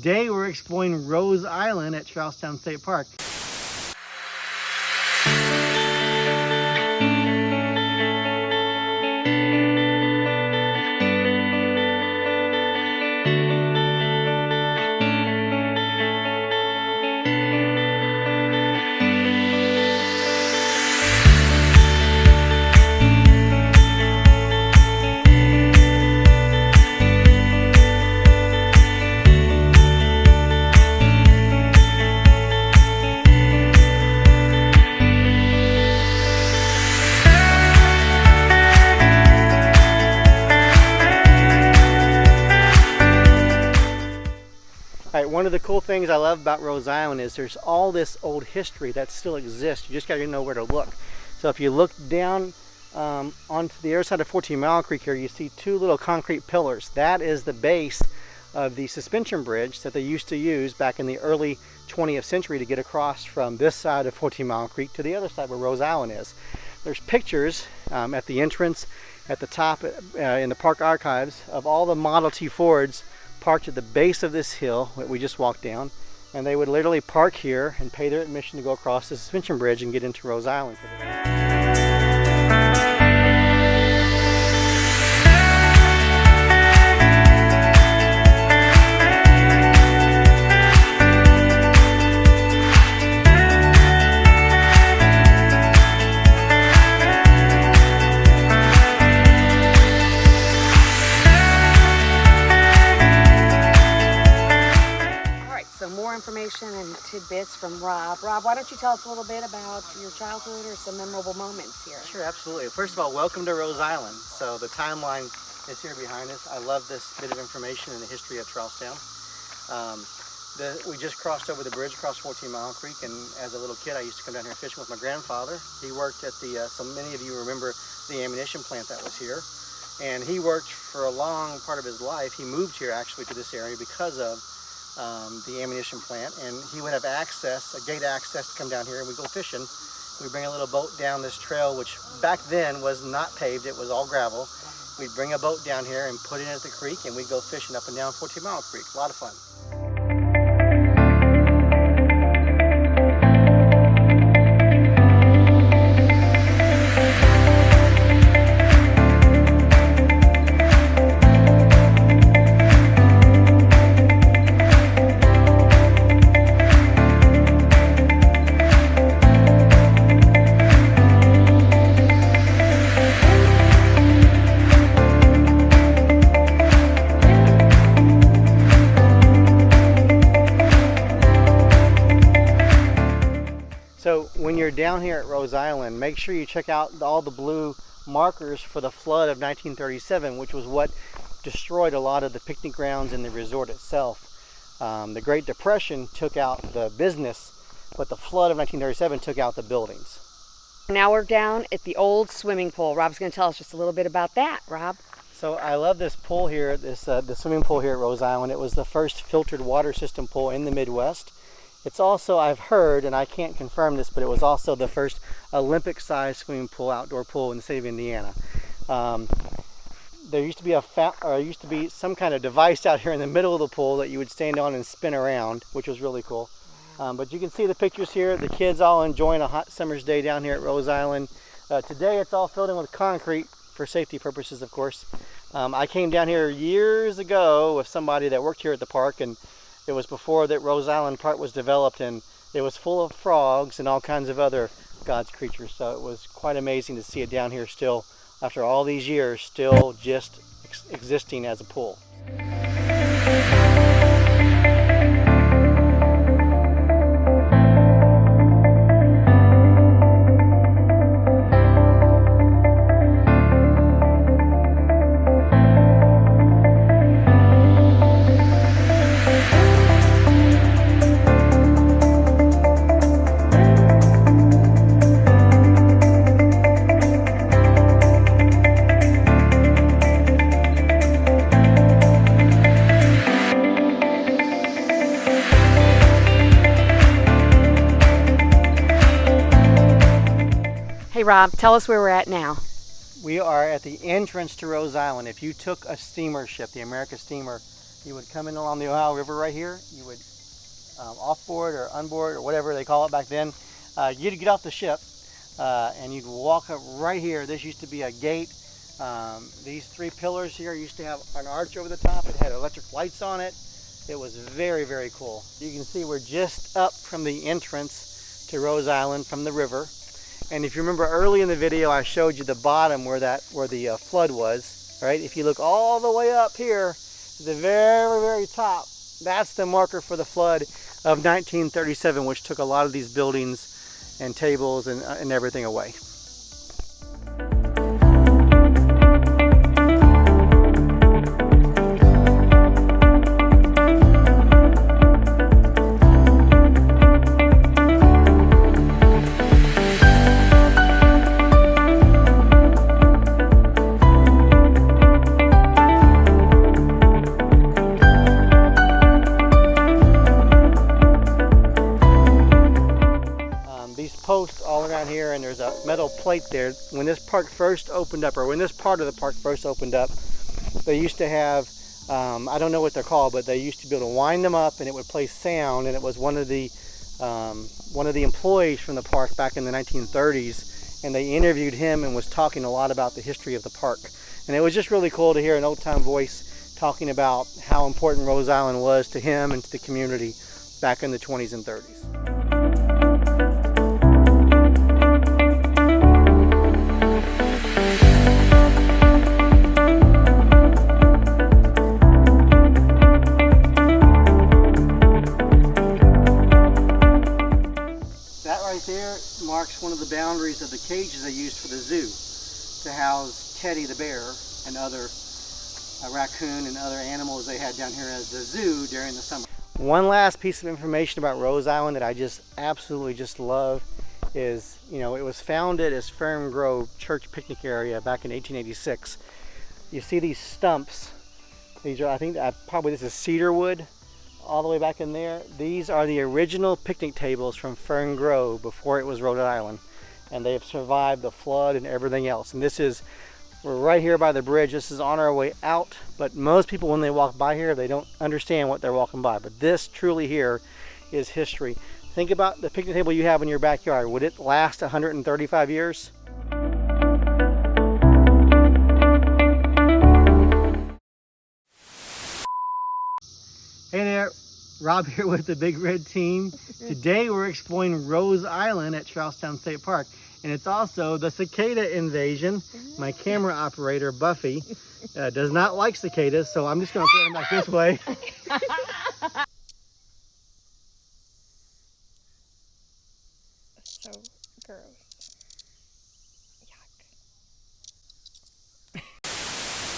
Today we're exploring Rose Island at Charlestown State Park. One of the cool things I love about Rose Island is there's all this old history that still exists. You just got to know where to look. So if you look down onto the other side of 14 Mile Creek here, you see two little concrete pillars. That is the base of the suspension bridge that they used to use back in the early 20th century to get across from this side of 14 Mile Creek to the other side where Rose Island is. There's pictures at the entrance, at the top in the park archives of all the Model T Fords parked at the base of this hill that we just walked down, and they would literally park here and pay their admission to go across the suspension bridge and get into Rose Island. Information and tidbits from Rob. Rob, why don't you tell us a little bit about your childhood or some memorable moments here? Sure, absolutely. First of all, welcome to Rose Island. So the timeline is here behind us. I love this bit of information in the history of Charlestown. We just crossed over the bridge across 14 Mile Creek, and as a little kid I used to come down here fishing with my grandfather. He worked at the, so many of you remember the ammunition plant that was here, and he worked for a long part of his life. He moved here actually to this area because of the ammunition plant, and he would have access, a gate access to come down here, and we go fishing. We bring a little boat down this trail, which back then was not paved, it was all gravel. We'd bring a boat down here and put it in at the creek, and we'd go fishing up and down 14 Mile Creek. A lot of fun. So when you're down here at Rose Island, make sure you check out all the blue markers for the flood of 1937, which was what destroyed a lot of the picnic grounds and the resort itself. The Great Depression took out the business, but the flood of 1937 took out the buildings. Now we're down at the old swimming pool. Rob's going to tell us just a little bit about that. Rob? So I love this pool here, the swimming pool here at Rose Island. It was the first filtered water system pool in the Midwest. It's also, I've heard, and I can't confirm this, but it was also the first Olympic-sized swimming pool, outdoor pool in the state of Indiana. There used to be some kind of device out here in the middle of the pool that you would stand on and spin around, which was really cool. But you can see the pictures here. The kids all enjoying a hot summer's day down here at Rose Island. Today it's all filled in with concrete for safety purposes, of course. I came down here years ago with somebody that worked here at the park, and it was before that Rose Island Park was developed, and it was full of frogs and all kinds of other God's creatures. So it was quite amazing to see it down here still, after all these years, still just existing as a pool. Hey Rob, tell us where we're at now. We are at the entrance to Rose Island. If you took a steamer ship, the America steamer You would come in along the Ohio River right here. You would offboard or onboard or whatever they call it back then. You'd get off the ship and you'd walk up right here. This used to be a gate. These three pillars here used to have an arch over the top. It had electric lights on it. It was very, very cool. You can see we're just up from the entrance to Rose Island from the river. And if you remember early in the video, I showed you the bottom where the flood was, right? If you look all the way up here, the very, very top, that's the marker for the flood of 1937, which took a lot of these buildings and tables and everything away. Posts all around here, and there's a metal plate there. When this park first opened up, or when this part of the park first opened up, they used to have, I don't know what they're called, but they used to be able to wind them up and it would play sound, and it was one of the employees from the park back in the 1930s, and they interviewed him and was talking a lot about the history of the park. And it was just really cool to hear an old-time voice talking about how important Rose Island was to him and to the community back in the 20s and 30s. There marks one of the boundaries of the cages they used for the zoo to house Teddy the bear and other raccoon and other animals they had down here as the zoo during the summer. One last piece of information about Rose Island that I just absolutely just love is, you know, it was founded as Fern Grove Church Picnic Area back in 1886. You see these stumps. These are, I think, probably this is cedar wood. All the way back in there, these are the original picnic tables from Fern Grove before it was Rhode Island, and they have survived the flood and everything else. And we're right here by the bridge. This is on our way out, but most people, when they walk by here, they don't understand what they're walking by. But this truly here is history. Think about the picnic table you have in your backyard. Would it last 135 years? Hey there, Rob here with the Big Red Team. Today we're exploring Rose Island at Charlestown State Park, and it's also the cicada invasion. My camera operator, Buffy, does not like cicadas, so I'm just going to throw them back this way. So gross.